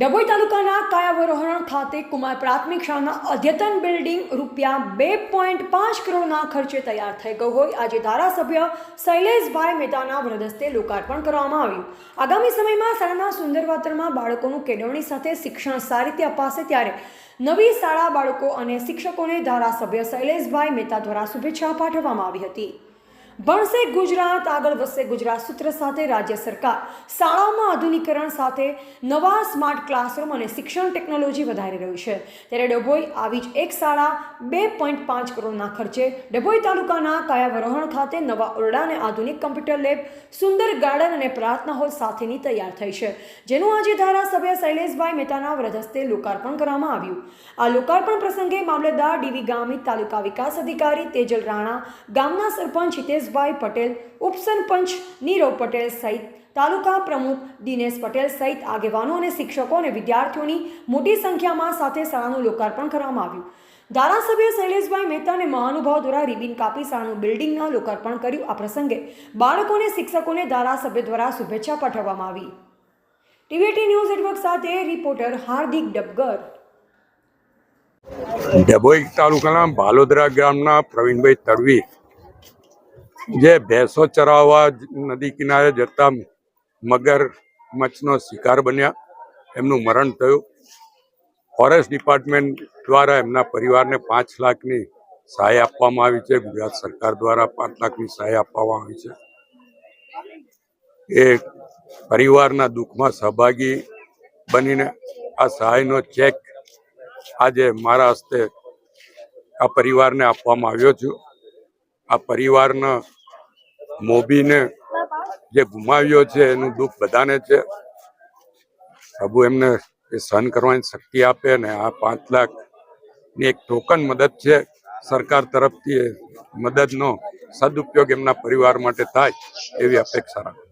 ડભોઈ તાલુકાના કાયાવરોહણ ખાતે કુમાર પ્રાથમિક શાળાના અદ્યતન બિલ્ડિંગ ₹2.5 કરોડના ખર્ચે તૈયાર થઈ ગયું હોય આજે ધારાસભ્ય શૈલેષભાઈ મહેતાના વરદસ્તે લોકાર્પણ કરવામાં આવ્યું। આગામી સમયમાં શાળાના સુંદર વાતાવરણમાં બાળકોનું કેળવણી સાથે શિક્ષણ સારી રીતે અપાશે ત્યારે નવી શાળા બાળકો અને શિક્ષકોને ધારાસભ્ય શૈલેષભાઈ મહેતા દ્વારા શુભેચ્છા પાઠવવામાં આવી હતી। ભણશે ગુજરાત આગળ વધશે ગુજરાત સૂત્ર સાથે રાજ્ય સરકાર શાળાઓમાં આધુનિકરણ સાથે નવા સ્માર્ટ ક્લાસરૂમ અને શિક્ષણ ટેકનોલોજી વધારી રહ્યું છે ત્યારે ડભોઈ આવી જ એક શાળા ₹2.5 કરોડના ખર્ચે ડભોઈ તાલુકાના કાયાવરોહણ ખાતે નવા ઓરડા અને આધુનિક કમ્પ્યુટર લેબ સુંદર ગાર્ડન અને પ્રાર્થના હોલ સાથેની તૈયાર થઈ છે જેનું આજે ધારાસભ્ય શૈલેષભાઈ મહેતાના વરદસ્તે લોકાર્પણ કરવામાં આવ્યું। આ લોકાર્પણ પ્રસંગે મામલતદાર ડીવી ગામિત તાલુકા વિકાસ અધિકારી તેજલ રાણા ગામના સરપંચ હિતેશ ભાઈ પટેલ ઉપસરપંચ નીરવ પટેલ સહિત તાલુકા પ્રમુખ દિનેશ પટેલ સહિત આગેવાનો અને શિક્ષકો અને વિદ્યાર્થીઓની મોટી સંખ્યામાં સાથે શાળાનું લોકાર્પણ કરવામાં આવ્યું। ધારાસભ્ય શૈલેષભાઈ મહેતાને મહાનુભાવ દ્વારા રિબિન કાપી શાળાનું બિલ્ડિંગના લોકાર્પણ કર્યું। આ પ્રસંગે બાળકો અને શિક્ષકોને ધારાસભ્ય દ્વારા શુભેચ્છા પાઠવવામાં આવી। ટીવીટી ન્યૂઝ નેટવર્ક સાથે રિપોર્ટર હાર્દિક ડબગર। ડભોઈ તાલુકાના ભાલોદરા ગામના પ્રવીણભાઈ તડવી જે ભેંસો ચરાવવા નદી કિનારે જતા મગરમચ્છનો શિકાર બન્યા, એમનું મરણ થયું। ફોરેસ્ટ ડિપાર્ટમેન્ટ દ્વારા એમના પરિવારને 5 લાખની સહાય આપવામાં આવી છે। ગુજરાત સરકાર દ્વારા 5 લાખની સહાય આપવામાં આવી છે। એ પરિવારના દુઃખમાં સહભાગી બનીને આ સહાયનો ચેક આજે મારા હસ્તે આ પરિવારને આપવામાં આવ્યો છે। આ પરિવારના મોભીને જે ગુમાવ્યો છે એનું દુઃખ બધાને છે। પ્રભુ એમને એ સહન કરવાની શક્તિ આપે અને આ 5 લાખની એક ટોકન મદદ છે સરકાર તરફથી, મદદનો સદુપયોગ એમના પરિવાર માટે થાય એવી અપેક્ષા રાખું।